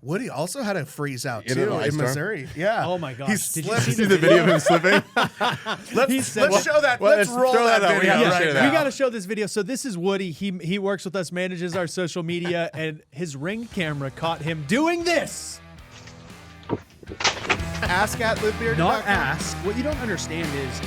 Woody also had a freeze out In too an ice in storm? Missouri. Yeah. Oh my gosh. He Did you slipped. see See the video of him slipping? Let's show that. well, let's let's roll throw that that up. We video have to right share now. that. We got to show this video. So this is Woody. He works with us, manages our social media, and his Ring camera caught him doing this. Ask at livebeard.com. Not ask. What you don't understand is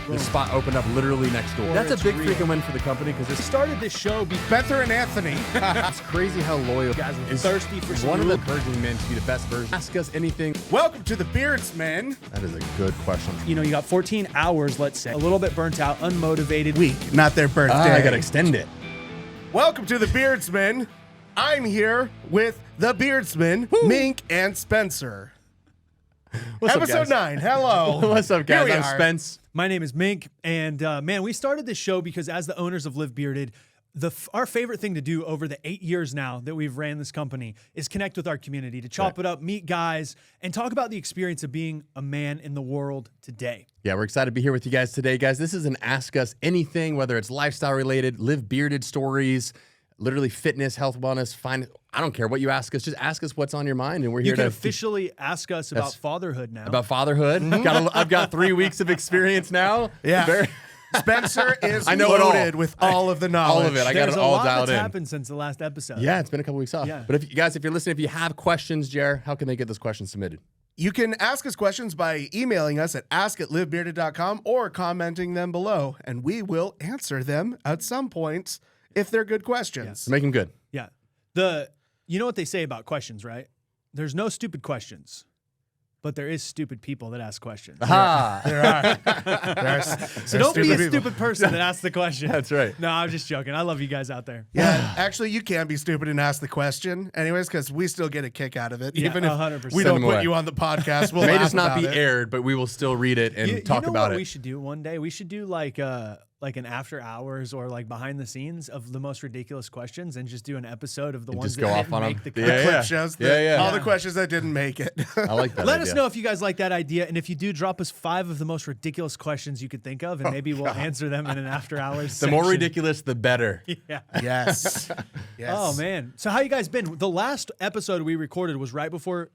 The spot opened up literally next door. That's a it's big real. freaking win for the company because We this started this show because Bether and Anthony. it's crazy how loyal guys were is thirsty for some one of the real- encouraging men to be the best version. Ask us anything. Welcome to the Beardsmen. That is a good question. you got 14 hours, let's say, a little bit burnt out, unmotivated. Week, not their birthday. I gotta extend it. Welcome to the Beardsmen. I'm here with the Beardsmen, Mink and Spencer. What's Episode up, guys? 9. Hello. What's up, Here guys? we I'm are. Spence. My name is Mink, and man, we started this show because as the owners of Live Bearded, our favorite thing to do over the 8 years now that we've ran this company is connect with our community, to chop it up, meet guys, and talk about the experience of being a man in the world today. Yeah, we're excited to be here with you guys today, guys. This is an Ask Us Anything, whether it's lifestyle related, Live Bearded stories, literally fitness, health, wellness. I don't care what you ask us. Just ask us what's on your mind, and we're You here can to officially ask us about fatherhood now. about fatherhood. I've got 3 weeks of experience now. Yeah. Very- Spencer is I know it all. loaded with all of the knowledge. all of it. I got There's it a all lot dialed that's in. happened since the last episode. Yeah, it's been a couple weeks off. Yeah. But if you're listening, if you have questions, Jer, how can they get those questions submitted? You can ask us questions by emailing us at ask@livebearded.com or commenting them below, and we will answer them at some point if they're good questions. So make them good. Yeah. You know what they say about questions, right? There's no stupid questions, but there is stupid people that ask questions. Ah, There are. So don't be a stupid person that asks the question. That's right. No, I'm just joking. I love you guys out there. Yeah, actually, you can be stupid and ask the question, anyways, because we still get a kick out of it. Yeah, Even if 100%. we Send don't them put away. you on the podcast, we'll It may laugh just not about be it. aired, but we will still read it and talk you know about what it. we should do one day? We should do like an after hours or like behind the scenes of the most ridiculous questions and just do an episode of the ones just that go didn't off on make them. the Yeah, cut. Clip yeah. shows, Yeah, yeah. all the questions that didn't make it. I like that. Let us idea. know if you guys like that idea, and if you do, drop us 5 of the most ridiculous questions you could think of, and maybe we'll answer them in an after hours. The more section. ridiculous, the better. Yeah. Yes. Yes. Oh man. So how you guys been? The last episode we recorded was right before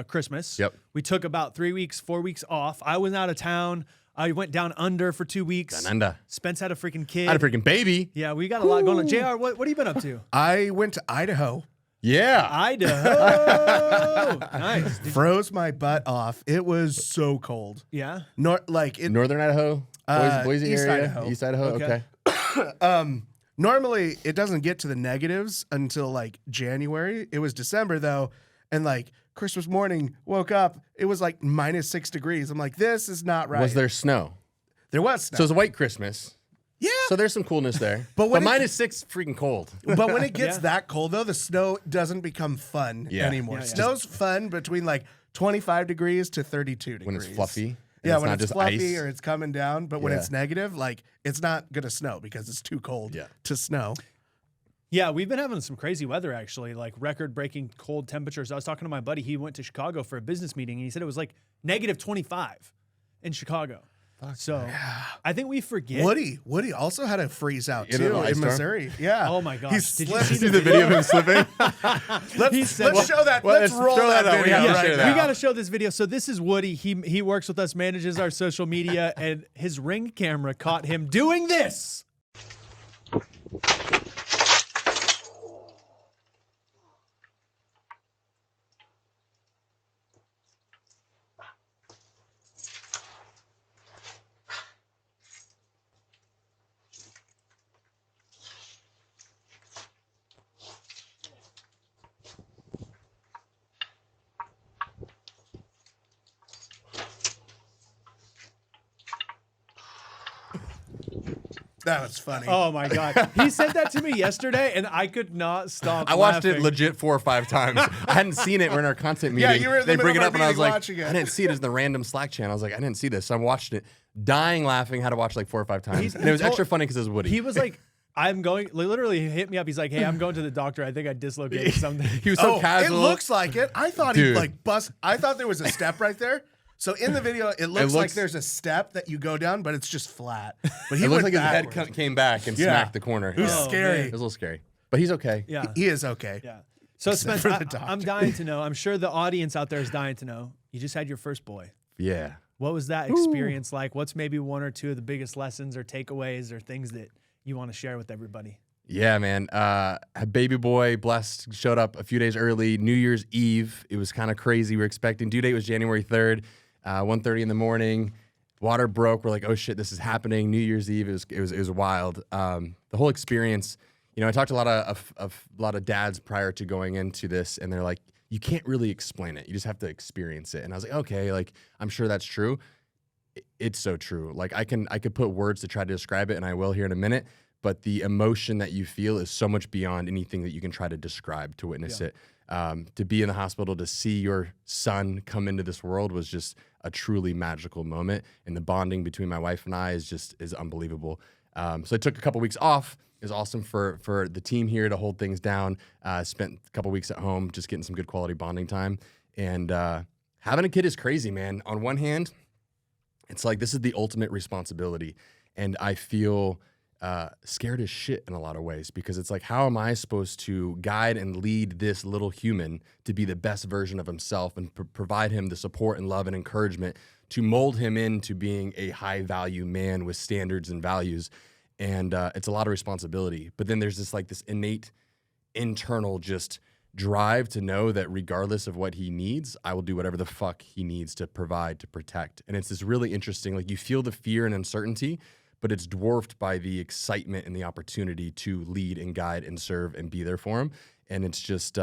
Christmas. Yep. We took about 3 weeks, 4 weeks off. I was out of town. I went down under for 2 weeks. Down under. Spence had a freaking kid. I had a freaking baby. Yeah, we got a lot going on. JR, what have you been up to? I went to Idaho, Yeah. Idaho. Nice. froze my butt off. It was so cold. Yeah. Northern Idaho? Boise East area? Idaho. East Idaho? Okay. Okay. Normally, it doesn't get to the negatives until like January. It was December though, and like Christmas morning, woke up, it was like -6 degrees. I'm like, this is not right. Was there snow? There was snow. So it's a white Christmas. Yeah. So there's some coolness there. But when it- -6 freaking cold. But when it gets Yeah. that cold though, the snow doesn't become fun Yeah. anymore. Yeah, yeah. Snow's fun between like 25 degrees to 32 degrees. When it's fluffy. and Yeah, it's when not it's just fluffy ice. or it's coming down, but when Yeah. it's negative, like it's not gonna snow because it's too cold Yeah. to snow. Yeah, we've been having some crazy weather actually, like record-breaking cold temperatures. I was talking to my buddy. He went to Chicago for a business meeting, and he said it was like -25 in Chicago. So I think we forget. Woody also had a freeze out In too an ice in storm? Missouri. Yeah. Oh my gosh. He Did you slipped. see See the video of him slipping? Let's show that. well, let's let's roll throw that, that up. We video have to right share now. that. We got to show this video. So this is Woody. He works with us, manages our social media, and his Ring camera caught him doing this. That was funny. Oh my God. He said that to me yesterday, and I could not stop I watched laughing. it legit 4 or 5 times. I hadn't seen it. We're in our content meeting. Yeah, you were in the They bring it middle up, of and our I was meeting like, watching it. I didn't see it as the random Slack channel. I was like, I didn't see this. So I watched it, dying laughing. Had to watch like 4 or 5 times, and it was extra funny because it was Woody. He was like, I'm going, literally hit me up. He's like, hey, I'm going to the doctor. I think I dislocated something. He was so casual. It looks like it. I thought he Dude. like bust. I thought there was a step right there. So in the video, it looks like looks- there's a step that you go down, but it's just flat. But he It went looked like his head backwards. came back and Yeah. smacked the corner. It was Oh, scary. It was a little scary, but he's okay. Yeah. He is okay. Yeah. So Except Spence, for the I'm doctor. dying to know. I'm sure the audience out there is dying to know. You just had your first boy. Yeah. What was that experience like? What's maybe one or two of the biggest lessons or takeaways or things that you want to share with everybody? Yeah, man. A baby boy, blessed, showed up a few days early. New Year's Eve. It was kind of crazy. We were expecting due date was January 3rd, 1:30 in the morning. Water broke. We're like, oh shit, this is happening. New Year's Eve. It was wild. The whole experience. You know, I talked to a lot of dads prior to going into this, and they're like, you can't really explain it. You just have to experience it. And I was like, okay, like I'm sure that's true. It's so true. Like I could put words to try to describe it, and I will here in a minute. But the emotion that you feel is so much beyond anything that you can try to describe to witness it. To be in the hospital, to see your son come into this world was just a truly magical moment. And the bonding between my wife and I is unbelievable. So I took a couple weeks off. It was awesome for the team here to hold things down. Spent a couple weeks at home just getting some good quality bonding time. And having a kid is crazy, man. On one hand, it's like this is the ultimate responsibility. And I feel scared as shit in a lot of ways because it's like, how am I supposed to guide and lead this little human to be the best version of himself and provide him the support and love and encouragement to mold him into being a high value man with standards and values. And it's a lot of responsibility. But then there's this innate internal just drive to know that regardless of what he needs, I will do whatever the fuck he needs to provide, to protect. And it's this really interesting, like you feel the fear and uncertainty, but it's dwarfed by the excitement and the opportunity to lead and guide and serve and be there for him. And it's just,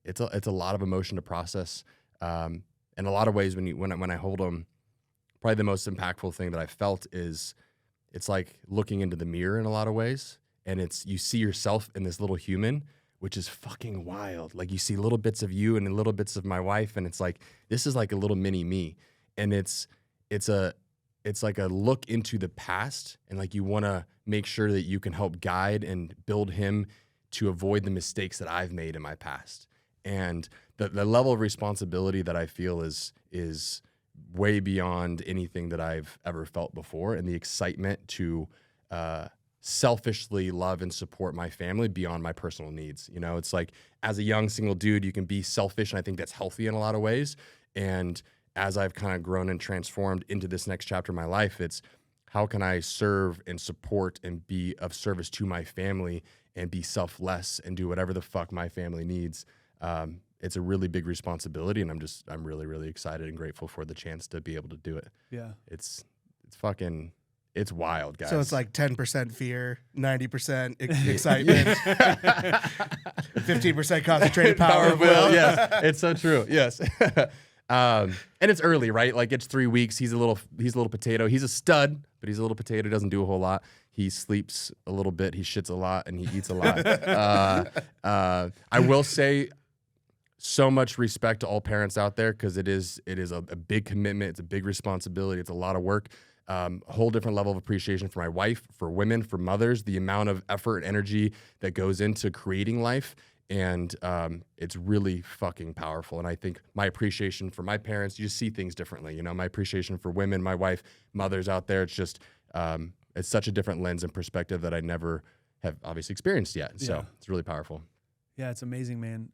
it's a lot of emotion to process. In a lot of ways, when I hold him, probably the most impactful thing that I felt is it's like looking into the mirror in a lot of ways. And you see yourself in this little human, which is fucking wild. Like you see little bits of you and little bits of my wife. And it's like, this is like a little mini me. And it's like a look into the past, and like you want to make sure that you can help guide and build him to avoid the mistakes that I've made in my past. And the level of responsibility that I feel is way beyond anything that I've ever felt before, and the excitement to selfishly love and support my family beyond my personal needs. You know, it's like as a young single dude, you can be selfish, and I think that's healthy in a lot of ways. And as I've kind of grown and transformed into this next chapter of my life, it's how can I serve and support and be of service to my family and be selfless and do whatever the fuck my family needs. It's a really big responsibility, and I'm really, really excited and grateful for the chance to be able to do it. Yeah. It's wild, guys. So it's like 10% fear, 90% excitement, 15% concentrated power of will. Yes, it's so true. Yes. And it's early, right? Like it's 3 weeks. He's a little potato. He's a stud, but he's a little potato. He doesn't do a whole lot. He sleeps a little bit. He shits a lot, and he eats a lot. I will say, so much respect to all parents out there, because it is a big commitment. It's a big responsibility. It's a lot of work. A whole different level of appreciation for my wife, for women, for mothers, the amount of effort and energy that goes into creating life. And it's really fucking powerful. And I think my appreciation for my parents, you just see things differently. You know, my appreciation for women, my wife, mothers out there, it's just, it's such a different lens and perspective that I never have obviously experienced yet. So it's really powerful. Yeah, it's amazing, man.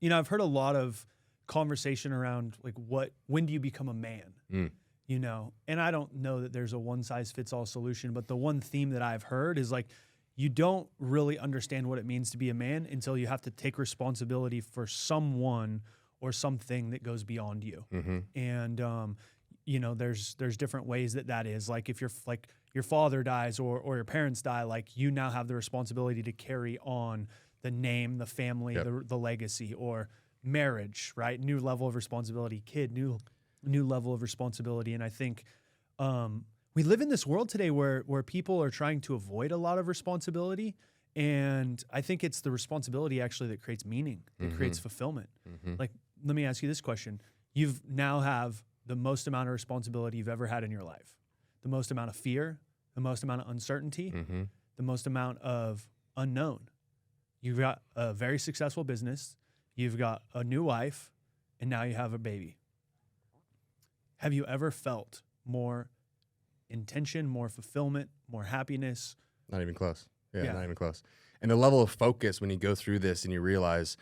You know, I've heard a lot of conversation around like when do you become a man? You know, and I don't know that there's a one size fits all solution, but the one theme that I've heard is like, you don't really understand what it means to be a man until you have to take responsibility for someone or something that goes beyond you. And, you know, there's different ways that is. Like if your father dies or your parents die, like you now have the responsibility to carry on the name, the family, the legacy, or marriage, right? New level of responsibility, kid, new level of responsibility. And I think, we live in this world today where people are trying to avoid a lot of responsibility. And I think it's the responsibility actually that creates meaning, that creates fulfillment. Like, let me ask you this question. You've now have the most amount of responsibility you've ever had in your life, the most amount of fear, the most amount of uncertainty, the most amount of unknown. You've got a very successful business. You've got a new wife, and now you have a baby. Have you ever felt more intention, more fulfillment, more happiness? Not even close. Yeah, not even close. And the level of focus when you go through this and you realize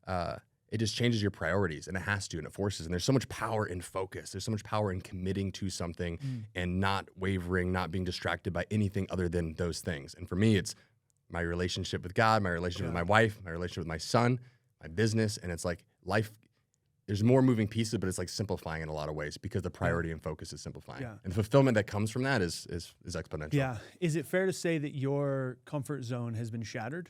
it just changes your priorities, and it has to, and it forces. And there's so much power in focus. There's so much power in committing to something and not wavering, not being distracted by anything other than those things. And for me, it's my relationship with God, my relationship with my wife, my relationship with my son, my business. And it's like life, there's more moving pieces, but it's like simplifying in a lot of ways because the priority and focus is simplifying. Yeah. And the fulfillment that comes from that is exponential. Yeah. Is it fair to say that your comfort zone has been shattered?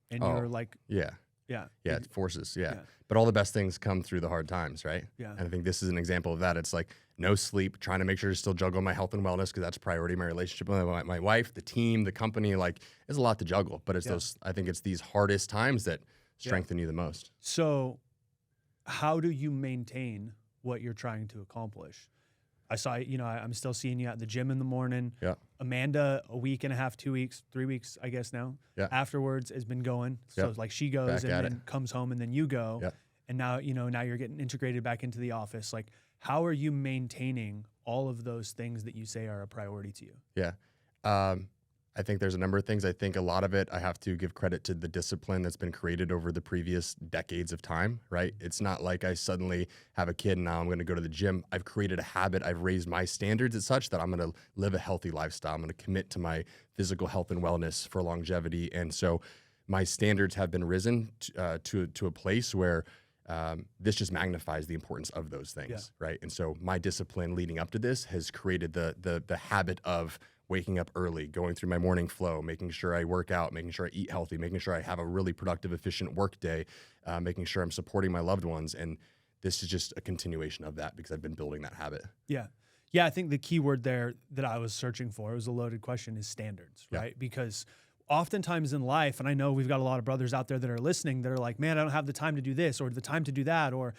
And you're like, Yeah. yeah. Yeah, it forces. Yeah. But all the best things come through the hard times, right? Yeah. And I think this is an example of that. It's like no sleep, trying to make sure to still juggle my health and wellness because that's priority, my relationship with my wife, the team, the company. Like, there's a lot to juggle. But it's those, I think it's these hardest times that strengthen you the most. So how do you maintain what you're trying to accomplish? I saw, I'm still seeing you at the gym in the morning. Yeah. Amanda, a week and a half, 2 weeks, 3 weeks, I guess now. Yeah. Afterwards has been going. So it's like she goes Back and at then comes home and then you go. Yeah. And now, now you're getting integrated back into the office. Like, how are you maintaining all of those things that you say are a priority to you? Yeah. I think there's a number of things. I think a lot of it, I have to give credit to the discipline that's been created over the previous decades of time, right? It's not like I suddenly have a kid and now I'm going to go to the gym. I've created a habit. I've raised my standards as such that I'm going to live a healthy lifestyle. I'm going to commit to my physical health and wellness for longevity. And so my standards have been risen to a place where this just magnifies the importance of those things, right? And so my discipline leading up to this has created the habit of waking up early, going through my morning flow, making sure I work out, making sure I eat healthy, making sure I have a really productive, efficient work day, making sure I'm supporting my loved ones. And this is just a continuation of that because I've been building that habit. Yeah. Yeah, I think the key word there that I was searching for, it was a loaded question, is standards, right? Because oftentimes in life, and I know we've got a lot of brothers out there that are listening that are like, man, I don't have the time to do this or the time to do that, or,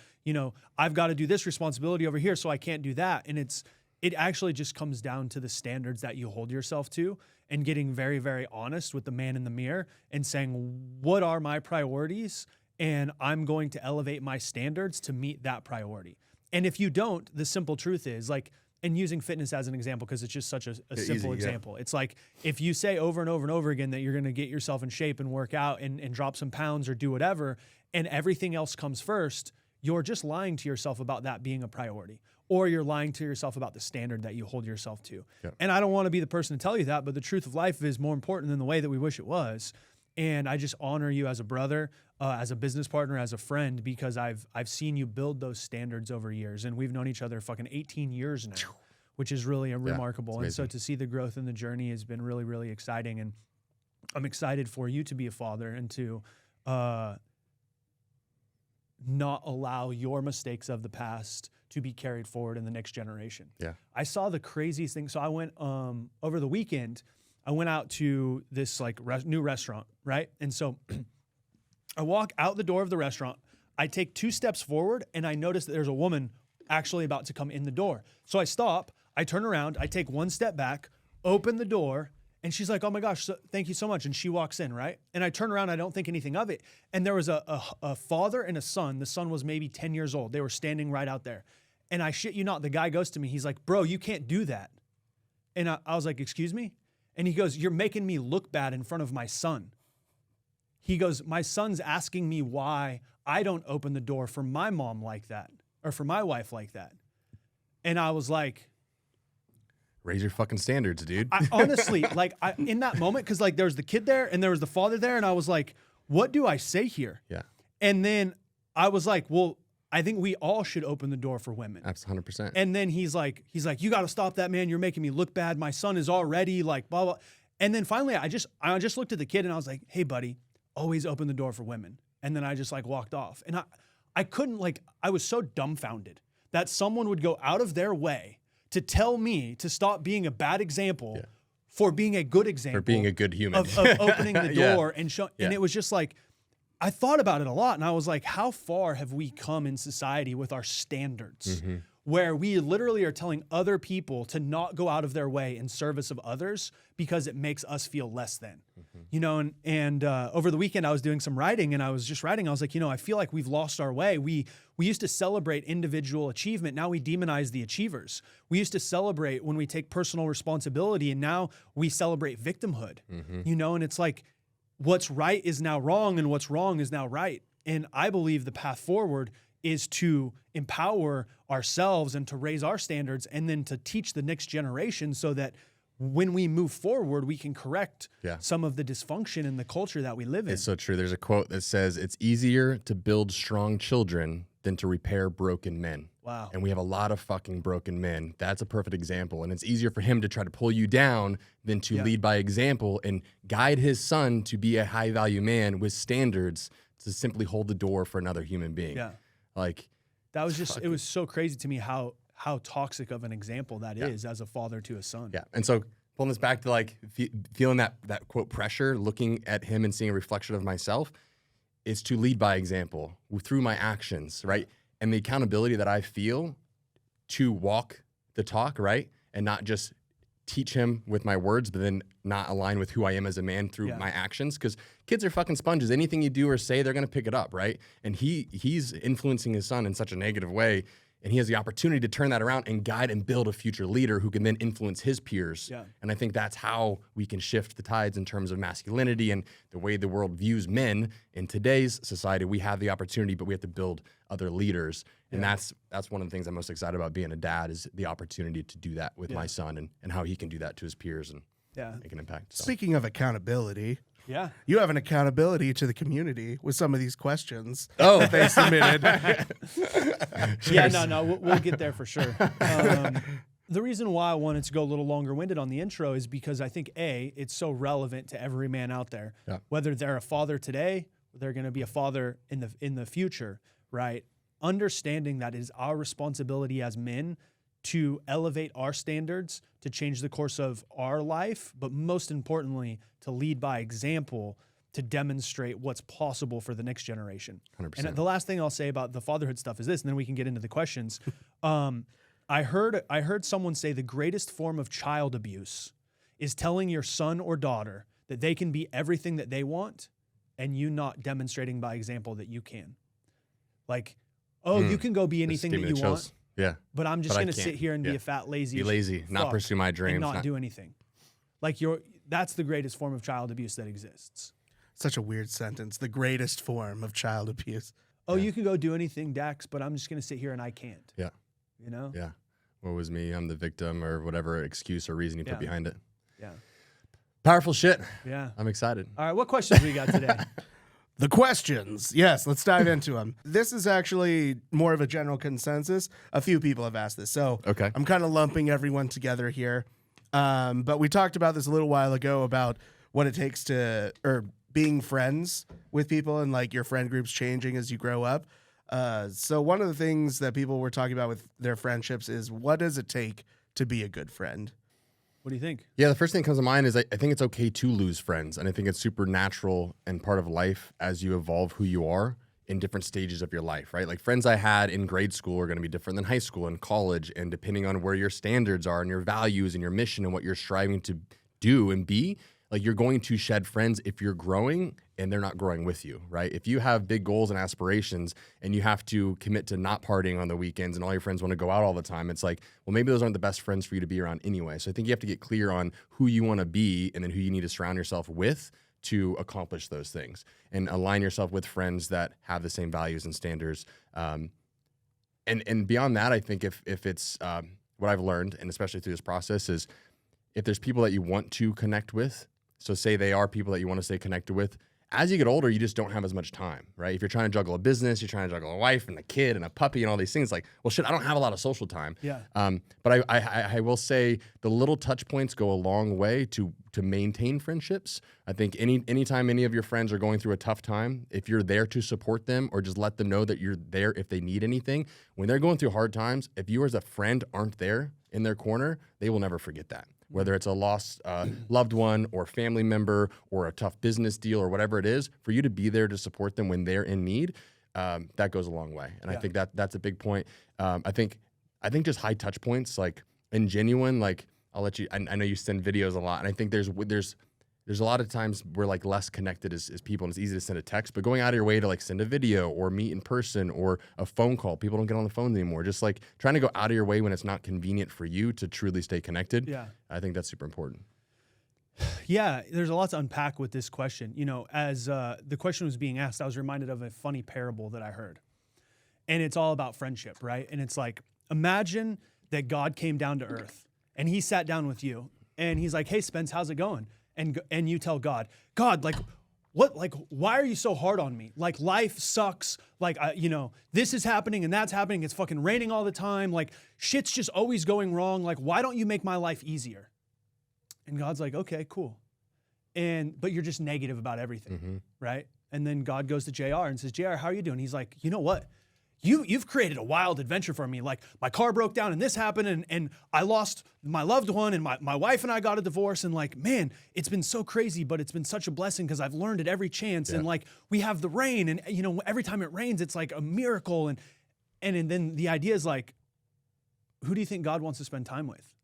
I've got to do this responsibility over here, so I can't do that. And it actually just comes down to the standards that you hold yourself to and getting very, very honest with the man in the mirror and saying, what are my priorities? And I'm going to elevate my standards to meet that priority. And if you don't, the simple truth is and using fitness as an example, because it's just such a simple example. It's like, if you say over and over and over again that you're going to get yourself in shape and work out and drop some pounds or do whatever, and everything else comes first, you're just lying to yourself about that being a priority. Or you're lying to yourself about the standard that you hold yourself to. Yep. And I don't want to be the person to tell you that, but the truth of life is more important than the way that we wish it was. And I just honor you as a brother, as a business partner, as a friend, because I've seen you build those standards over years. And we've known each other fucking 18 years now, which is really remarkable. And so to see the growth in the journey has been really, really exciting. And I'm excited for you to be a father and to not allow your mistakes of the past to be carried forward in the next generation. Yeah. I saw the craziest thing. So I went over the weekend, I went out to this new restaurant, right? And so I walk out the door of the restaurant, I take 2 steps forward, and I notice that there's a woman actually about to come in the door. So I stop, I turn around, I take 1 step back, open the door, and she's like, oh my gosh, thank you so much. And she walks in, right? And I turn around, I don't think anything of it. And there was a father and a son. The son was maybe 10 years old. They were standing right out there. And I shit you not, the guy goes to me, he's like, bro, you can't do that. And I was like, excuse me? And he goes, you're making me look bad in front of my son. He goes, my son's asking me why I don't open the door for my mom like that, or for my wife like that. And I was like, raise your fucking standards, dude. I honestly, in that moment, because there was the kid there and there was the father there, and I was like, what do I say here? Yeah. And then I was like, well, I think we all should open the door for women. That's 100%. And then he's like, you got to stop that, man. You're making me look bad. My son is already blah, blah. And then finally I just looked at the kid and I was like, hey buddy, always open the door for women. And then I just walked off. And I couldn't I was so dumbfounded that someone would go out of their way to tell me to stop being a bad example for being a good example. For being a good human. Of opening the door and showing. And it was just I thought about it a lot, and I was like, how far have we come in society with our standards, where we literally are telling other people to not go out of their way in service of others because it makes us feel less than, and over the weekend I was doing some writing, and I was just writing. I was like, I feel like we've lost our way. We used to celebrate individual achievement. Now we demonize the achievers. We used to celebrate when we take personal responsibility, and now we celebrate victimhood, and it's like, what's right is now wrong and what's wrong is now right. And I believe the path forward is to empower ourselves and to raise our standards and then to teach the next generation so that when we move forward, we can correct some of the dysfunction in the culture that we live in. It's so true. There's a quote that says, it's easier to build strong children than to repair broken men. Wow. And we have a lot of fucking broken men. That's a perfect example. And it's easier for him to try to pull you down than to lead by example and guide his son to be a high value man with standards to simply hold the door for another human being. Yeah. Like, that was just, it was so crazy to me how toxic of an example that is as a father to a son. Yeah. And so pulling this back to like feeling that quote pressure, looking at him and seeing a reflection of myself, is to lead by example through my actions, right? And the accountability that I feel to walk the talk, right? And not just teach him with my words, but then not align with who I am as a man through my actions. Because kids are fucking sponges. Anything you do or say, they're gonna pick it up, right? And he's influencing his son in such a negative way. And he has the opportunity to turn that around and guide and build a future leader who can then influence his peers. Yeah. And I think that's how we can shift the tides in terms of masculinity and the way the world views men. In today's society, we have the opportunity, but we have to build other leaders. And that's one of the things I'm most excited about being a dad, is the opportunity to do that with my son and how he can do that to his peers and make an impact. So. Speaking of accountability, yeah, you have an accountability to the community with some of these questions that they submitted. We'll get there for sure. The reason why I wanted to go a little longer-winded on the intro is because I think, it's so relevant to every man out there, whether they're a father today, or they're going to be a father in the future, right? Understanding that it is our responsibility as men to elevate our standards, to change the course of our life, but most importantly, to lead by example, to demonstrate what's possible for the next generation. 100%. And the last thing I'll say about the fatherhood stuff is this, and then we can get into the questions. I heard someone say the greatest form of child abuse is telling your son or daughter that they can be everything that they want and you not demonstrating by example that you can. Like, you can go be anything that you want. Yeah. But I'm just going to sit here and be a fat, lazy Be lazy, not pursue my dreams. And not do anything. Like, that's the greatest form of child abuse that exists. Such a weird sentence. The greatest form of child abuse. Oh, you can go do anything, Dax, but I'm just going to sit here and I can't. Yeah. You know? Yeah. What was me? I'm the victim, or whatever excuse or reason you put behind it. Yeah. Powerful shit. Yeah. I'm excited. All right. What questions we got today? The questions. Yes, let's dive into them. This is actually more of a general consensus. A few people have asked this. So I'm kind of lumping everyone together here. But we talked about this a little while ago about what it takes to, or being friends with people and like your friend groups changing as you grow up. So one of the things that people were talking about with their friendships is, what does it take to be a good friend? What do you think? Yeah, the first thing that comes to mind is I think it's okay to lose friends. And I think it's super natural and part of life as you evolve who you are in different stages of your life, right? Like friends I had in grade school are going to be different than high school and college. And depending on where your standards are and your values and your mission and what you're striving to do and be, like you're going to shed friends if you're growing and they're not growing with you, right? If you have big goals and aspirations and you have to commit to not partying on the weekends and all your friends want to go out all the time, it's like, well, maybe those aren't the best friends for you to be around anyway. So I think you have to get clear on who you want to be and then who you need to surround yourself with to accomplish those things and align yourself with friends that have the same values and standards. And beyond that, I think if it's what I've learned, and especially through this process, is if there's people that you want to connect with, so say they are people that you want to stay connected with, as you get older, you just don't have as much time, right? If you're trying to juggle a business, you're trying to juggle a wife and a kid and a puppy and all these things, like, well, shit, I don't have a lot of social time. Yeah. But I will say the little touch points go a long way to maintain friendships. I think anytime any of your friends are going through a tough time, if you're there to support them or just let them know that you're there if they need anything, when they're going through hard times, if you as a friend aren't there in their corner, they will never forget that. Whether it's a lost loved one or family member or a tough business deal or whatever it is, for you to be there to support them when they're in need, that goes a long way. And I think that's a big point. I think just high touch points, like, and genuine, like, I'll let you, I know you send videos a lot, and I think there's a lot of times we're like less connected as people, and it's easy to send a text, but going out of your way to like send a video or meet in person or a phone call, people don't get on the phone anymore. Just like trying to go out of your way when it's not convenient for you to truly stay connected. Yeah. I think that's super important. Yeah, there's a lot to unpack with this question. You know, as the question was being asked, I was reminded of a funny parable that I heard. And it's all about friendship, right? And it's like, imagine that God came down to earth and he sat down with you and he's like, hey, Spence, how's it going? And you tell God, like, what, like, why are you so hard on me? Like, life sucks. Like, you know, this is happening and that's happening. It's fucking raining all the time. Like, shit's just always going wrong. Like, why don't you make my life easier? And God's like, okay, cool. But you're just negative about everything, right? And then God goes to JR and says, JR, how are you doing? He's like, you know what? You've created a wild adventure for me. Like, my car broke down and this happened and I lost my loved one and my wife and I got a divorce. And like, man, it's been so crazy, but it's been such a blessing because I've learned at every chance. Yeah. And like, we have the rain and, you know, every time it rains, it's like a miracle. And then the idea is like, who do you think God wants to spend time with?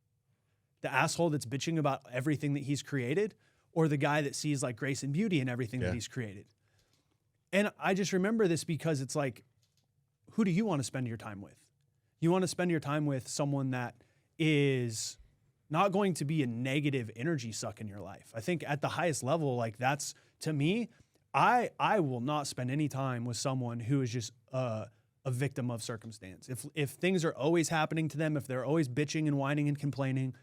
The asshole that's bitching about everything that he's created, or the guy that sees like grace and beauty in everything that he's created? And I just remember this because it's like, who do you want to spend your time with? You want to spend your time with someone that is not going to be a negative energy suck in your life. I think at the highest level, like that's, to me, I will not spend any time with someone who is just a victim of circumstance. If things are always happening to them, if they're always bitching and whining and complaining,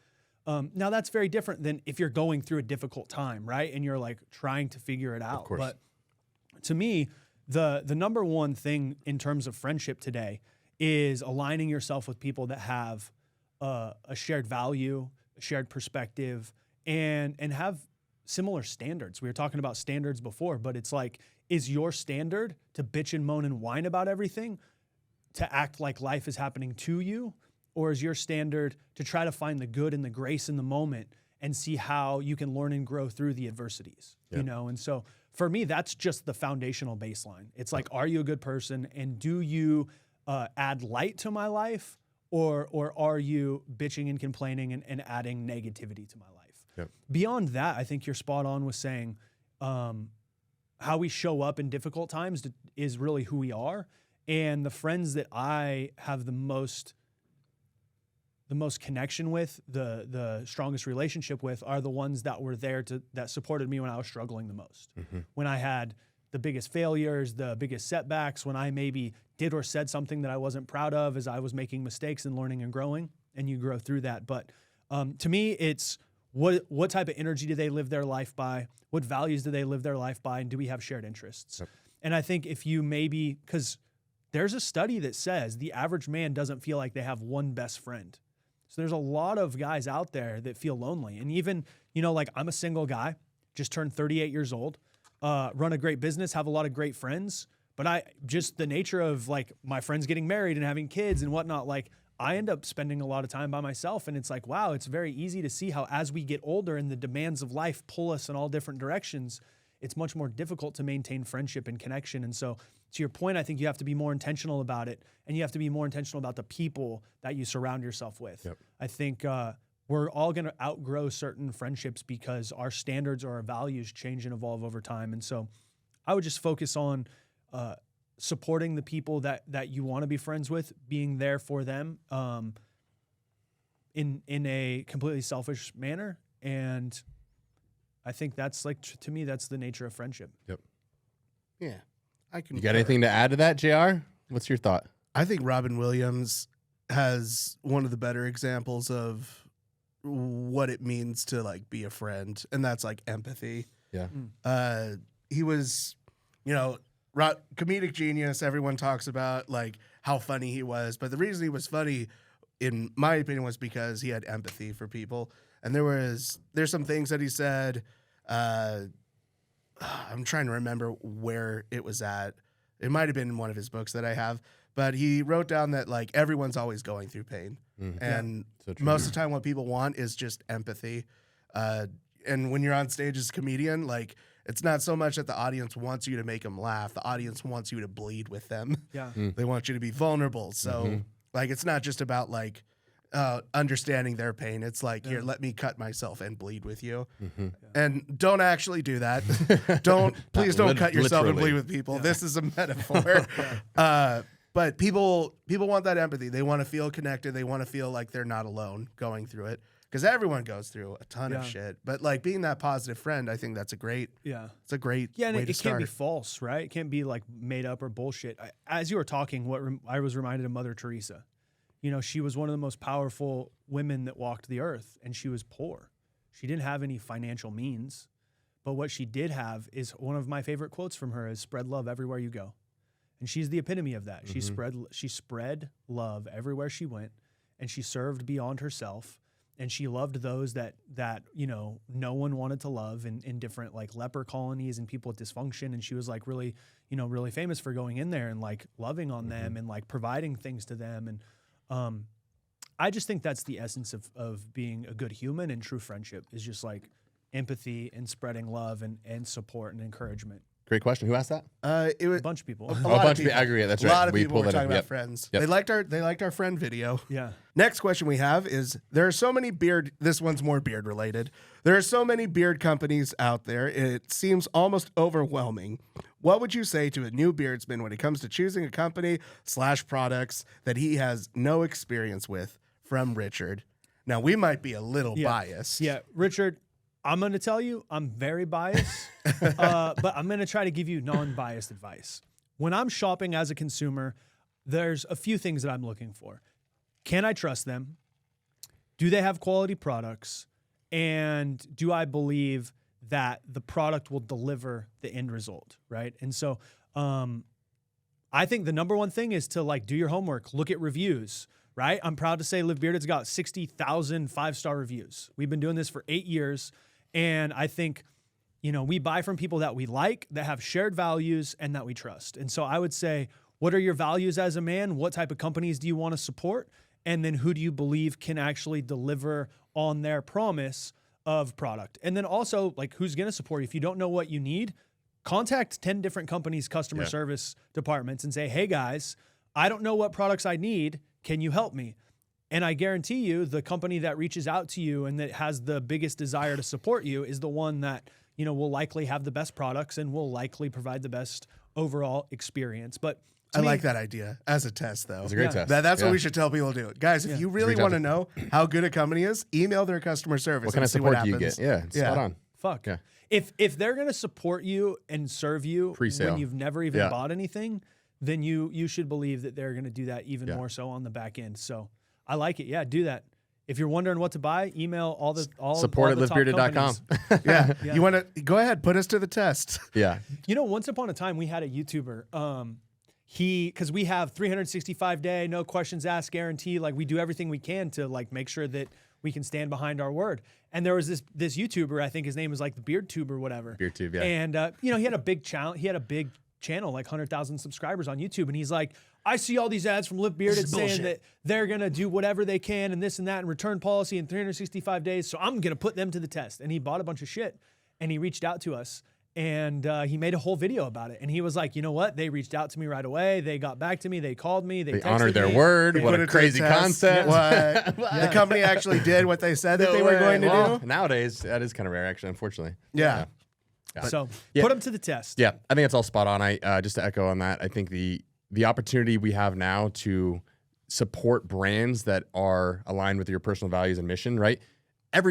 now that's very different than if you're going through a difficult time, right? And you're like trying to figure it out. Of course. But to me, the number one thing in terms of friendship today is aligning yourself with people that have a shared value, a shared perspective, and have similar standards. We were talking about standards before, but it's like, is your standard to bitch and moan and whine about everything, to act like life is happening to you? Or is your standard to try to find the good and the grace in the moment and see how you can learn and grow through the adversities, you know? And so for me, that's just the foundational baseline. It's like, are you a good person? And do you add light to my life? Or are you bitching and complaining and adding negativity to my life? Yep. Beyond that, I think you're spot on with saying how we show up in difficult times is really who we are. And the friends that I have the most connection with, the strongest relationship with, are the ones that were there that supported me when I was struggling the most. When I had the biggest failures, the biggest setbacks, when I maybe did or said something that I wasn't proud of as I was making mistakes and learning and growing, and you grow through that. But to me, it's what type of energy do they live their life by? What values do they live their life by? And do we have shared interests? Yep. And I think if you because there's a study that says the average man doesn't feel like they have one best friend. So there's a lot of guys out there that feel lonely. And even, you know, like I'm a single guy, just turned 38 years old, run a great business, have a lot of great friends. But just the nature of like my friends getting married and having kids and whatnot, like I end up spending a lot of time by myself. And it's like, wow, it's very easy to see how as we get older and the demands of life pull us in all different directions, it's much more difficult to maintain friendship and connection. And so to your point, I think you have to be more intentional about it, and you have to be more intentional about the people that you surround yourself with. Yep. I think we're all going to outgrow certain friendships because our standards or our values change and evolve over time. And so I would just focus on supporting the people that you want to be friends with, being there for them in a completely selfish manner. And I think that's like, to me, that's the nature of friendship. Yep. Yeah. You got anything to add to that, JR? What's your thought? I think Robin Williams has one of the better examples of what it means to like be a friend, and that's like empathy. Yeah. He was, you know, comedic genius. Everyone talks about like how funny he was, but the reason he was funny, in my opinion, was because he had empathy for people. And there's some things that he said. I'm trying to remember where it was at. It might have been in one of his books that I have, but he wrote down that like everyone's always going through pain, and most of the time what people want is just empathy. And when you're on stage as a comedian, like it's not so much that the audience wants you to make them laugh. The audience wants you to bleed with them. Yeah, they want you to be vulnerable. So like it's not just about like understanding their pain. It's like, here, let me cut myself and bleed with you. And don't actually do that. Please don't cut yourself and bleed with people. This is a metaphor. But people want that empathy. They want to feel connected. They want to feel like they're not alone going through it. because everyone goes through a ton of shit. But like being that positive friend, I think that's a great. Yeah, it's a great. Yeah, and way it can't be false, right? It can't be like made up or bullshit. As you were talking, I was reminded of Mother Teresa. You know, she was one of the most powerful women that walked the earth, and she was poor. She didn't have any financial means, but what she did have is one of my favorite quotes from her is "Spread love everywhere you go," and she's the epitome of that. She spread love everywhere she went, and she served beyond herself. And she loved those that you know no one wanted to love in different like leper colonies and people with dysfunction. And she was like really famous for going in there and like loving on them and like providing things to them. And I just think that's the essence of being a good human, and true friendship is just like empathy and spreading love and support and encouragement. Great question. Who asked that? It was a bunch of people. A bunch of people. I agree. That's right. A lot of people were talking about friends. Yep. They liked our friend video. Yeah. Next question we have is, there are so many this one's more beard related. There are so many beard companies out there. It seems almost overwhelming. What would you say to a new beardsman when it comes to choosing a company / products that he has no experience with? From Richard. Now, we might be a little biased. Yeah, Richard, I'm going to tell you, I'm very biased, but I'm going to try to give you non-biased advice. When I'm shopping as a consumer, there's a few things that I'm looking for. Can I trust them? Do they have quality products? And do I believe that the product will deliver the end result, right? And so I think the number one thing is to like do your homework, look at reviews. Right? I'm proud to say Live Bearded's got 60,000 5-star reviews. We've been doing this for 8 years. And I think, you know, we buy from people that we like, that have shared values, and that we trust. And so I would say, what are your values as a man? What type of companies do you want to support? And then who do you believe can actually deliver on their promise of product? And then also, like, who's going to support you? If you don't know what you need, contact 10 different companies' customer service departments and say, hey, guys, I don't know what products I need. Can you help me? And I guarantee you the company that reaches out to you and that has the biggest desire to support you is the one that, you know, will likely have the best products and will likely provide the best overall experience. But I like that idea as a test, though. It's a great test. That's what we should tell people to do. Guys, if you really want to know how good a company is, email their customer service. What kind of support do you get? Yeah, spot on. Fuck. Yeah. If they're going to support you and serve you Pre-sale. When you've never even bought anything, then you should believe that they're going to do that even more so on the back end. So I like it. Yeah, do that. If you're wondering what to buy, email all support at livebearded.com. You want to go ahead, put us to the test. Yeah. You know, once upon a time we had a YouTuber. Because we have 365 day, no questions asked guarantee. Like we do everything we can to like make sure that we can stand behind our word. And there was this YouTuber, I think his name was like the BeardTube or whatever. BeardTube, yeah. And you know, he had a big channel, like 100,000 subscribers on YouTube. And he's like, I see all these ads from Live Bearded saying that they're going to do whatever they can and this and that and return policy in 365 days. So I'm going to put them to the test. And he bought a bunch of shit and he reached out to us and he made a whole video about it. And he was like, you know what? They reached out to me right away. They got back to me. They called me. They honored their word. What a crazy concept. The company actually did what they said that they were going to do. Nowadays, that is kind of rare, actually, unfortunately. Yeah. So put them to the test. Yeah, I think it's all spot on. I just to echo on that, I think the opportunity we have now to support brands that are aligned with your personal values and mission, right?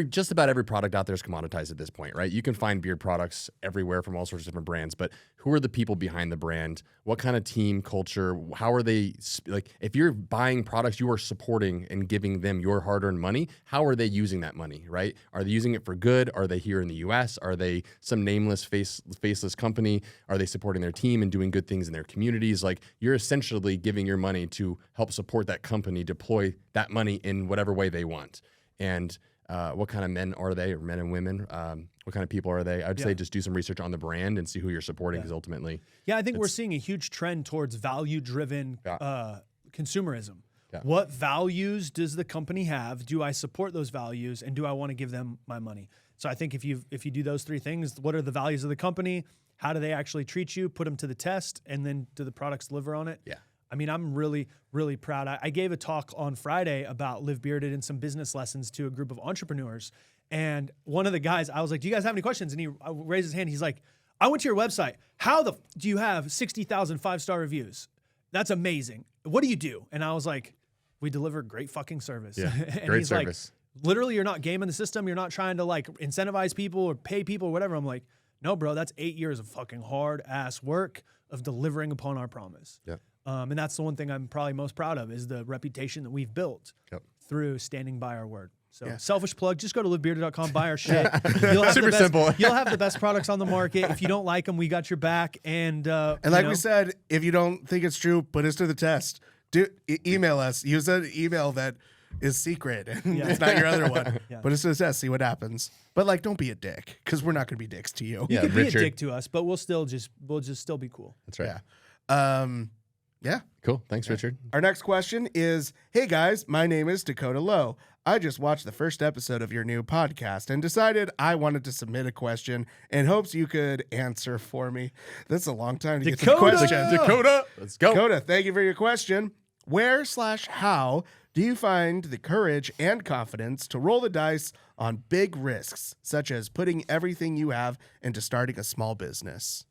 Just about every product out there is commoditized at this point, right? You can find beard products everywhere from all sorts of different brands, but who are the people behind the brand? What kind of team culture? How are they, like, if you're buying products, you are supporting and giving them your hard-earned money. How are they using that money, right? Are they using it for good? Are they here in the US? Are they some nameless, faceless company? Are they supporting their team and doing good things in their communities? Like, you're essentially giving your money to help support that company deploy that money in whatever way they want. And what kind of men are they, or men and women? What kind of people are they? I'd say just do some research on the brand and see who you're supporting, because ultimately... Yeah, I think we're seeing a huge trend towards value-driven consumerism. Yeah. What values does the company have? Do I support those values? And do I want to give them my money? So I think if you do those three things, what are the values of the company? How do they actually treat you? Put them to the test, and then do the products deliver on it? Yeah. I mean, I'm really, really proud. I gave a talk on Friday about Live Bearded and some business lessons to a group of entrepreneurs. And one of the guys, I was like, do you guys have any questions? And he raised his hand. He's like, I went to your website. How do you have 60,000 5-star reviews? That's amazing. What do you do? And I was like, we deliver great fucking service. Yeah, and great he's service. Literally, you're not gaming the system. You're not trying to like incentivize people or pay people or whatever. I'm like, no, bro, that's 8 years of fucking hard ass work of delivering upon our promise. Yep. And that's the one thing I'm probably most proud of is the reputation that we've built through standing by our word. So selfish plug, just go to livebearded.com, buy our shit. Super simple. You'll have the best products on the market. If you don't like them, we got your back. And like we said, if you don't think it's true, put us to the test. Email us. Use an email that is secret and it's not your other one. Put us to the test, see what happens. But like, don't be a dick because we're not going to be dicks to you. You can be a dick to us, but we'll just still be cool. That's right. Yeah. Cool. Thanks, Richard. Our next question is, hey guys, my name is Dakota Lowe. I just watched the first episode of your new podcast and decided I wanted to submit a question in hopes you could answer for me. That's a long time to get to the question. Dakota, let's go. Dakota, thank you for your question. Where/how do you find the courage and confidence to roll the dice on big risks, such as putting everything you have into starting a small business?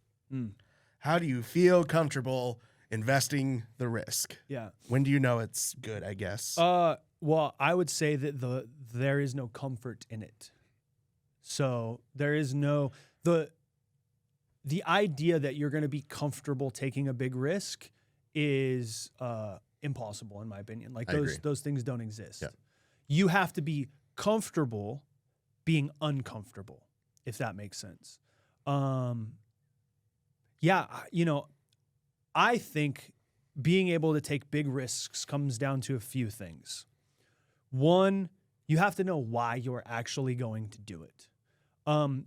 How do you feel comfortable investing the risk? Yeah. When do you know it's good, I guess? Well, I would say that there is no comfort in it. So there is no the idea that you're going to be comfortable taking a big risk is impossible in my opinion. Like those things don't exist. Yeah. You have to be comfortable being uncomfortable, if that makes sense. I think being able to take big risks comes down to a few things. One, you have to know why you're actually going to do it.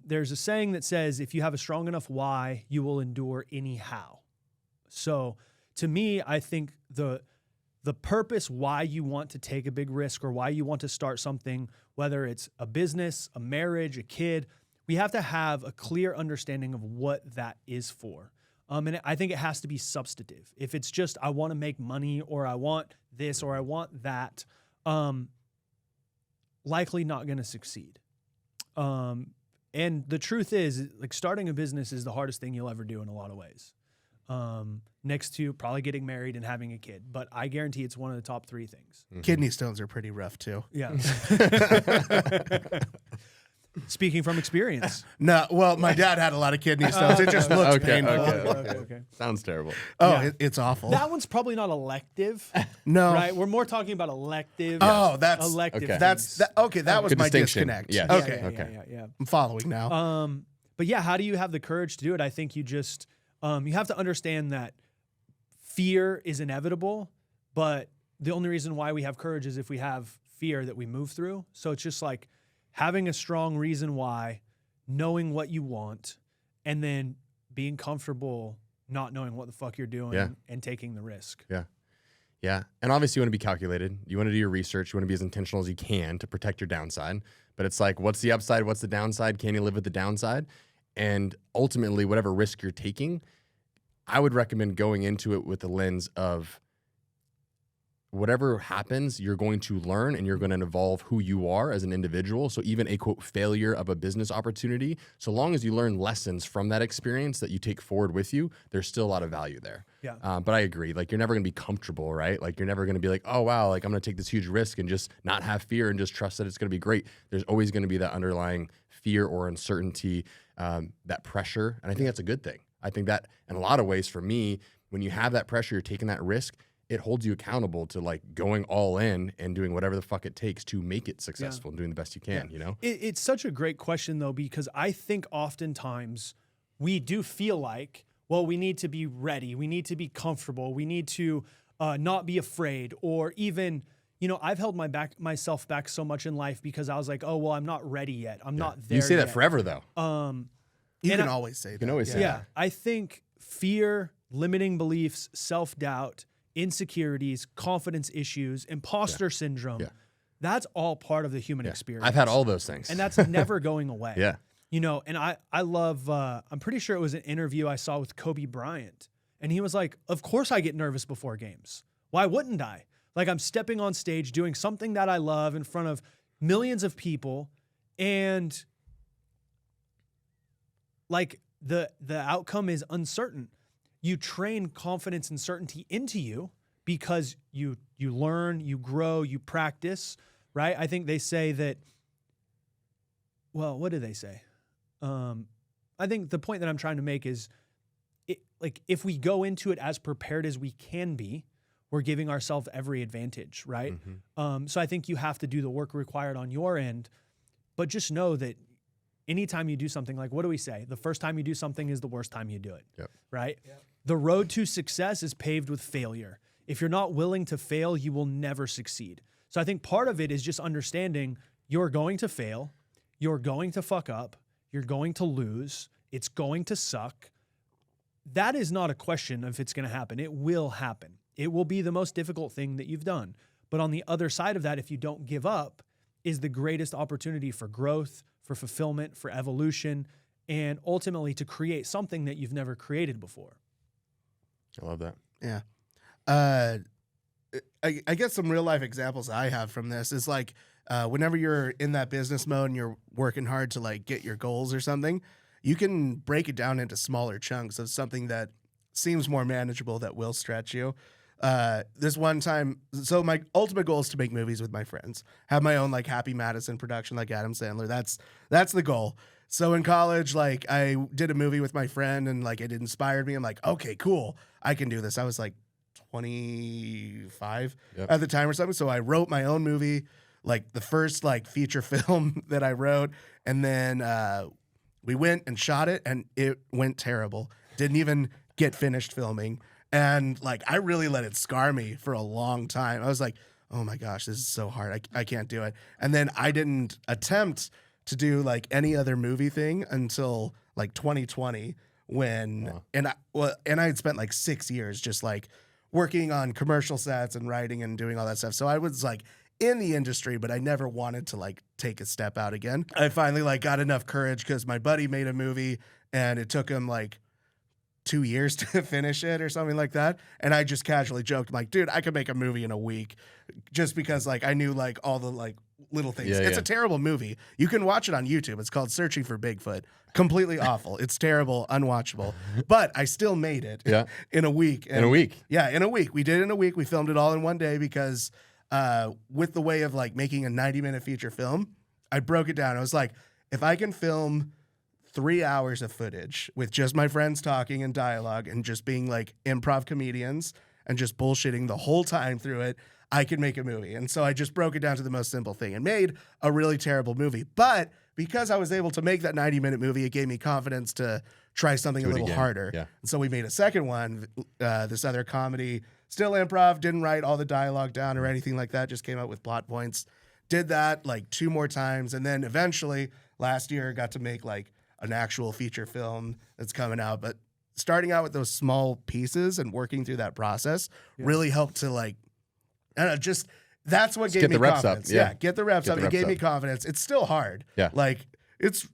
There's a saying that says, if you have a strong enough why, you will endure anyhow. So to me, I think the purpose why you want to take a big risk or why you want to start something, whether it's a business, a marriage, a kid, we have to have a clear understanding of what that is for. And I think it has to be substantive. If it's just, I want to make money or I want this or I want that, likely not going to succeed. And the truth is, like, starting a business is the hardest thing you'll ever do in a lot of ways. Next to probably getting married and having a kid. But I guarantee it's one of the top 3 things. Kidney stones are pretty rough too. Yeah. Speaking from experience. No, well, my dad had a lot of kidney stones. It just looks painful. Okay. Sounds terrible. Oh, yeah. It's awful. That one's probably not elective. No. Right? We're more talking about elective. Oh, that's elective. Okay. That was good my distinction. disconnect. Yes. Okay. Yeah. I'm following now. But yeah, how do you have the courage to do it? I think you just you have to understand that fear is inevitable, but the only reason why we have courage is if we have fear that we move through. So it's just like having a strong reason why, knowing what you want, and then being comfortable not knowing what the fuck you're doing and taking the risk. Yeah. And obviously you want to be calculated. You want to do your research. You want to be as intentional as you can to protect your downside. But it's like, what's the upside? What's the downside? Can you live with the downside? And ultimately, whatever risk you're taking, I would recommend going into it with the lens of whatever happens, you're going to learn and you're going to evolve who you are as an individual. So even a quote failure of a business opportunity, so long as you learn lessons from that experience that you take forward with you, there's still a lot of value there. Yeah. But I agree. Like, you're never going to be comfortable, right? Like, you're never going to be like, oh, wow, like I'm going to take this huge risk and just not have fear and just trust that it's going to be great. There's always going to be that underlying fear or uncertainty, that pressure. And I think that's a good thing. I think that in a lot of ways for me, when you have that pressure, you're taking that risk, it holds you accountable to like going all in and doing whatever the fuck it takes to make it successful and doing the best you can, you know? It's such a great question though, because I think oftentimes we do feel like, well, we need to be ready. We need to be comfortable. We need to not be afraid, or even, you know, I've held myself back so much in life because I was like, oh, well, I'm not ready yet. I'm not there You say yet. that forever though. You can always say that. You can always say that. I think fear, limiting beliefs, self-doubt, insecurities, confidence issues, imposter syndrome. That's all part of the human experience. I've had all those things. And that's never going away. You know, and I love, I'm pretty sure it was an interview I saw with Kobe Bryant. And he was like, of course I get nervous before games. Why wouldn't I? Like, I'm stepping on stage, doing something that I love in front of millions of people. And like the outcome is uncertain. You train confidence and certainty into you because you learn, you grow, you practice, right? I think they say that, well, what do they say? I think the point that I'm trying to make is, like, if we go into it as prepared as we can be, we're giving ourselves every advantage, right? So I think you have to do the work required on your end, but just know that anytime you do something, like, what do we say? The first time you do something is the worst time you do it, right? Yep. The road to success is paved with failure. If you're not willing to fail, you will never succeed. So I think part of it is just understanding you're going to fail, you're going to fuck up, you're going to lose, it's going to suck. That is not a question of if it's going to happen. It will happen. It will be the most difficult thing that you've done. But on the other side of that, if you don't give up, is the greatest opportunity for growth, for fulfillment, for evolution, and ultimately to create something that you've never created before. I love that. Yeah. I guess some real life examples I have from this is like, whenever you're in that business mode and you're working hard to like get your goals or something, you can break it down into smaller chunks of something that seems more manageable that will stretch you. This one time, so my ultimate goal is to make movies with my friends, have my own like Happy Madison production like Adam Sandler. That's the goal. So in college, like I did a movie with my friend and like it inspired me. I'm like, okay, cool, I can do this. I was like 25 at the time or something. So I wrote my own movie, like the first like feature film that I wrote. And then we went and shot it and it went terrible. Didn't even get finished filming. And like, I really let it scar me for a long time. I was like, oh my gosh, this is so hard. I can't do it. And then I didn't attempt to do like any other movie thing until like 2020 when, and I had spent like 6 years just like working on commercial sets and writing and doing all that stuff. So I was like in the industry, but I never wanted to like take a step out again. I finally like got enough courage because my buddy made a movie and it took him like 2 years to finish it or something like that. And I just casually joked, I'm like, dude, I could make a movie in a week, just because like I knew like all the like little things. It's a terrible movie. You can watch it on YouTube. It's called Searching for Bigfoot. Completely awful. It's terrible, unwatchable. But I still made it in a week. And, in a week? Yeah, in a week. We did it in a week. We filmed it all in one day because with the way of like making a 90-minute feature film, I broke it down. I was like, if I can film 3 hours of footage with just my friends talking and dialogue and just being like improv comedians and just bullshitting the whole time through it, I could make a movie. And so I just broke it down to the most simple thing and made a really terrible movie. But because I was able to make that 90-minute movie, it gave me confidence to try something a little harder. Yeah. And so we made a second one, this other comedy, still improv, didn't write all the dialogue down or anything like that, just came up with plot points. Did that like 2 more times. And then eventually last year got to make like an actual feature film that's coming out. But starting out with those small pieces and working through that process really helped to like, I don't know, just that's what gave me confidence. Yeah, get the reps up. It gave me confidence. It's still hard. Yeah, like it's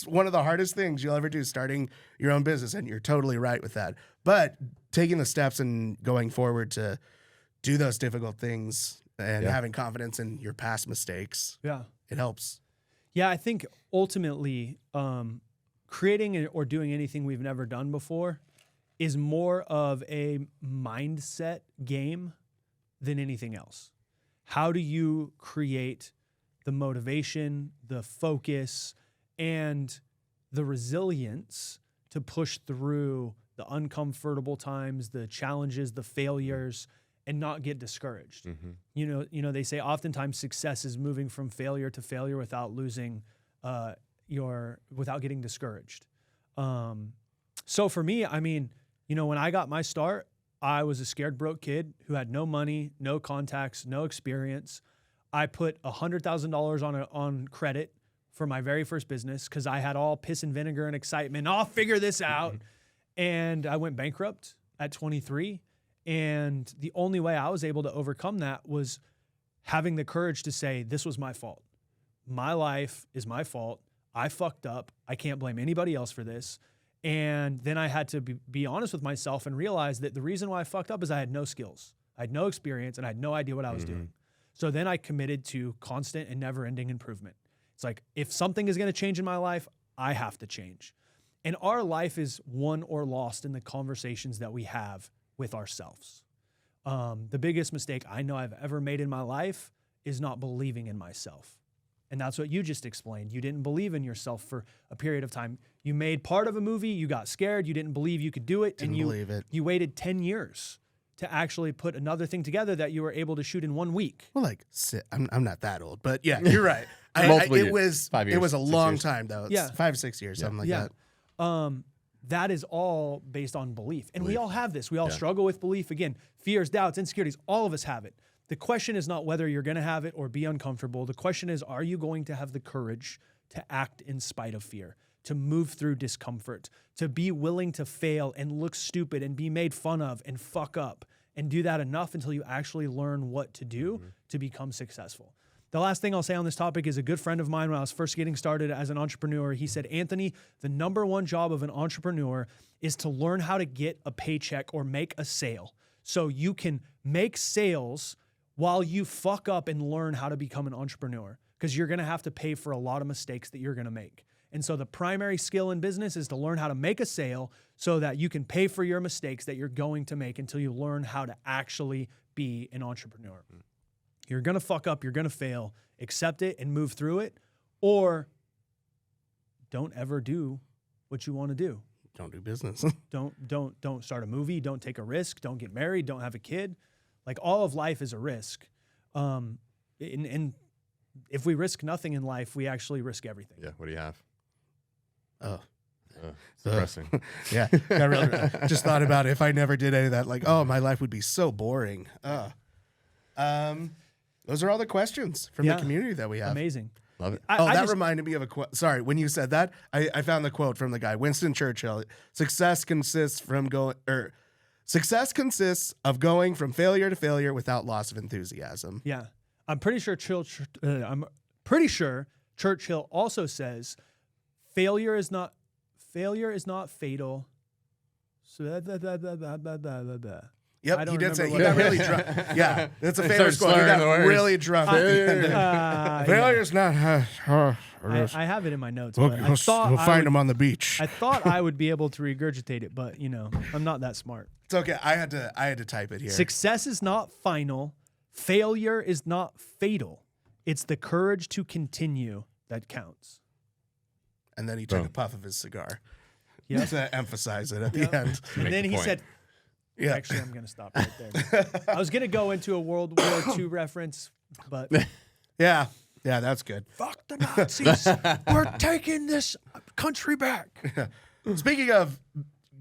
one of the hardest things you'll ever do, starting your own business, and you're totally right with that. But taking the steps and going forward to do those difficult things and having confidence in your past mistakes, it helps. Yeah, I think ultimately creating or doing anything we've never done before is more of a mindset game than anything else. How do you create the motivation, the focus, and the resilience to push through the uncomfortable times, the challenges, the failures, and not get discouraged? Mm-hmm. You know, they say oftentimes success is moving from failure to failure without losing without getting discouraged. So for me, I mean, you know, when I got my start, I was a scared broke kid who had no money, no contacts, no experience. I put $100,000 on credit for my very first business because I had all piss and vinegar and excitement. I'll figure this out. And I went bankrupt at 23. And the only way I was able to overcome that was having the courage to say, this was my fault. My life is my fault. I fucked up. I can't blame anybody else for this. And then I had to be honest with myself and realize that the reason why I fucked up is I had no skills. I had no experience and I had no idea what I was doing. So then I committed to constant and never-ending improvement. It's like, if something is going to change in my life, I have to change. And our life is won or lost in the conversations that we have with ourselves. The biggest mistake I know I've ever made in my life is not believing in myself. And that's what you just explained. You didn't believe in yourself for a period of time. You made part of a movie, you got scared, you didn't believe you could do it, Didn't believe it. You waited 10 years to actually put another thing together that you were able to shoot in 1 week. Well, like, I'm not that old, but yeah, you're right. It was 5 years, it was a 6 long years. time though. It's Yeah. 5, 6 years, something like that. That is all based on belief. And we all have this. We all struggle with belief. Again, fears, doubts, insecurities, all of us have it. The question is not whether you're going to have it or be uncomfortable. The question is, are you going to have the courage to act in spite of fear, to move through discomfort, to be willing to fail and look stupid and be made fun of and fuck up, and do that enough until you actually learn what to do to become successful. The last thing I'll say on this topic is a good friend of mine when I was first getting started as an entrepreneur. He said, Anthony, the number one job of an entrepreneur is to learn how to get a paycheck or make a sale. So you can make sales while you fuck up and learn how to become an entrepreneur, because you're going to have to pay for a lot of mistakes that you're going to make. And so the primary skill in business is to learn how to make a sale so that you can pay for your mistakes that you're going to make until you learn how to actually be an entrepreneur. You're going to fuck up, you're going to fail, accept it and move through it, or don't ever do what you want to do. Don't do business. Don't start a movie, don't take a risk, don't get married, don't have a kid. Like, all of life is a risk. And if we risk nothing in life, we actually risk everything. Yeah, what do you have? Oh. It's depressing. Yeah. I really just thought about it. If I never did any of that, like, oh, my life would be so boring. Those are all the questions from the community that we have. Amazing. Love it. That reminded me of a quote. Sorry, when you said that, I found the quote from the guy, Winston Churchill. Success consists of going from failure to failure without loss of enthusiasm. Yeah. I'm pretty sure Churchill also says failure is not fatal. Yep, he did say he got really drunk. Yeah, that's a famous quote. He got really drunk. Failure's not. I have it in my notes. But we'll find him on the beach. I thought I would be able to regurgitate it, but I'm not that smart. It's okay. I had to type it here. Success is not final. Failure is not fatal. It's the courage to continue that counts. And then he took a puff of his cigar. Yeah, to emphasize it at the end. And then he said, "Yeah, actually, I'm going to stop right there." I was going to go into a World War II reference, but yeah, that's good. Fuck the Nazis. We're taking this country back. Speaking of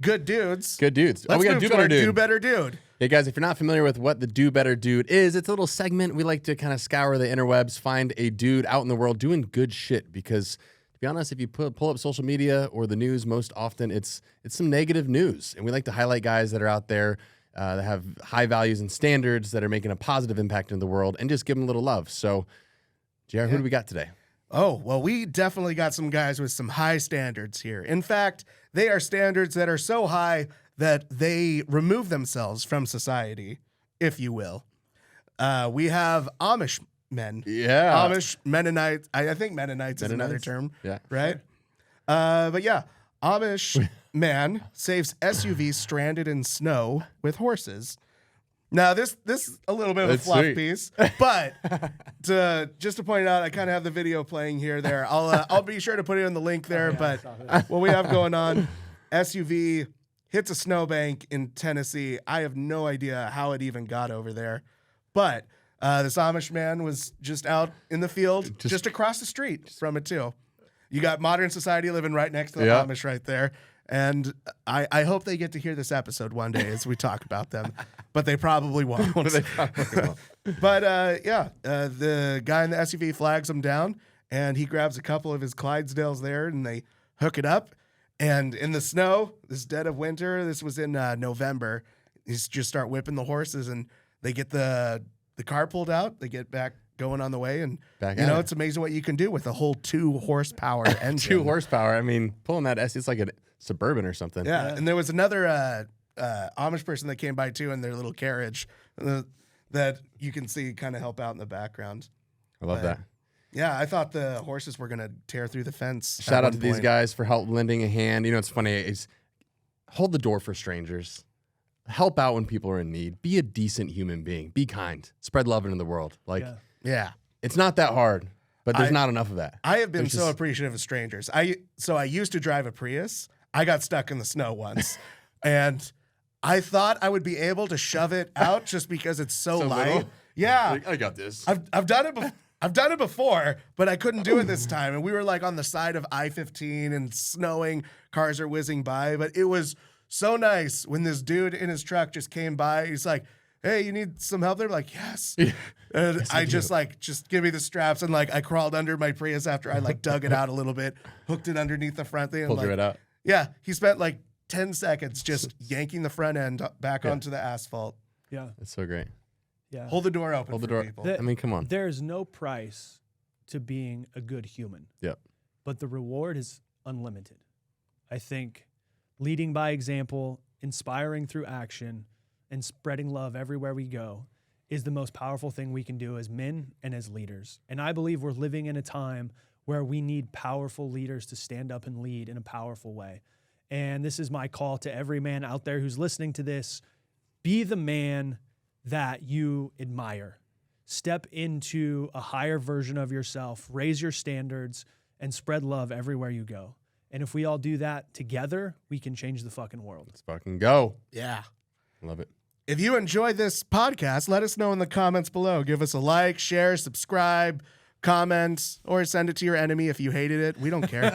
good dudes. We got a Do Better Dude. Hey guys, if you're not familiar with what the Do Better Dude is, it's a little segment. We like to kind of scour the interwebs, find a dude out in the world doing good shit, because to be honest, if you pull up social media or the news, most often it's some negative news. And we like to highlight guys that are out there that have high values and standards that are making a positive impact in the world, and just give them a little love. So, JR, who do we got today? Oh, well, we definitely got some guys with some high standards here. In fact, they are standards that are so high that they remove themselves from society, if you will. We have Amish men. Yeah. Amish Mennonites. I think Mennonites is another term. Yeah. Right? But yeah, Amish man saves SUV stranded in snow with horses. Now, this is a little bit of a fluff piece, but just to point it out, I kind of have the video playing here. There, I'll be sure to put it in the link there. But what we have going on, SUV hits a snowbank in Tennessee. I have no idea how it even got over there, but this Amish man was just out in the field, just across the street from it too. You got modern society living right next to the Amish right there. And I hope they get to hear this episode one day as we talk about them, but they probably won't. But the guy in the SUV flags him down, and he grabs a couple of his Clydesdales there, and they hook it up. And in the snow, this dead of winter, this was in November, he's just start whipping the horses, and they get the car pulled out. They get back going on the way, and it's amazing what you can do with a whole 2 horsepower engine. 2 horsepower. I mean, pulling that it's like a Suburban or something. Yeah, and there was another Amish person that came by too in their little carriage that you can see kind of help out in the background. I love that. Yeah, I thought the horses were going to tear through the fence. Shout out to these guys for lending a hand. It's funny. It's hold the door for strangers. Help out when people are in need. Be a decent human being. Be kind. Spread love into the world. Yeah. It's not that hard, but there's not enough of that. I have been so appreciative of strangers. I used to drive a Prius. I got stuck in the snow once, and I thought I would be able to shove it out just because it's so light. little? Yeah, Like, I got this. I've done it. I've done it before, but I couldn't do it this time. And we were like on the side of I-15 and snowing. Cars are whizzing by, but it was so nice when this dude in his truck just came by. He's like, "Hey, you need some help there?" I'm like, "Yes." And Yes, I just give me the straps, and like I crawled under my Prius after I like dug it out a little bit, hooked it underneath the front thing, and Pulled like, you right out. yeah, he spent like 10 seconds just yanking the front end back onto the asphalt. Yeah. That's so great. Yeah. Hold the door open Hold the for door. people. I mean, come on. There's no price to being a good human. Yep. But the reward is unlimited. I think leading by example, inspiring through action, and spreading love everywhere we go is the most powerful thing we can do as men and as leaders. And I believe we're living in a time where we need powerful leaders to stand up and lead in a powerful way. And this is my call to every man out there who's listening to this. Be the man that you admire. Step into a higher version of yourself, raise your standards, and spread love everywhere you go. And if we all do that together, we can change the fucking world. Let's fucking go. Yeah. Love it. If you enjoyed this podcast, let us know in the comments below. Give us a like, share, subscribe, comment, or send it to your enemy if you hated it. We don't care.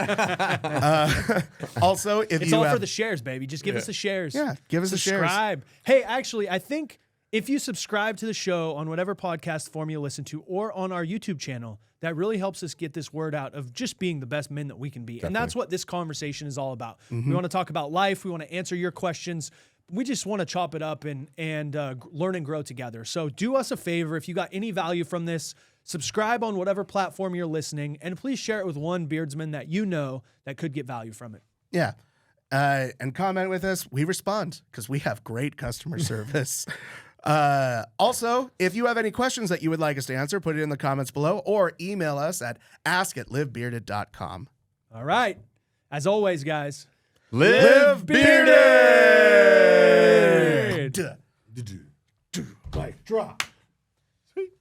Also, if it's all for the shares, baby. Just give us the shares. Yeah, give us the shares. Subscribe. Hey, actually, I think if you subscribe to the show on whatever podcast form you listen to or on our YouTube channel, that really helps us get this word out of just being the best men that we can be. Definitely. And that's what this conversation is all about. We want to talk about life. We want to answer your questions. We just want to chop it up and learn and grow together. So do us a favor. If you got any value from this, subscribe on whatever platform you're listening, and please share it with one Beardsman that you know that could get value from it. Yeah. And comment with us. We respond because we have great customer service. Also, if you have any questions that you would like us to answer, put it in the comments below or email us at ask@livebearded.com. All right. As always, guys, Live bearded! Mic drop.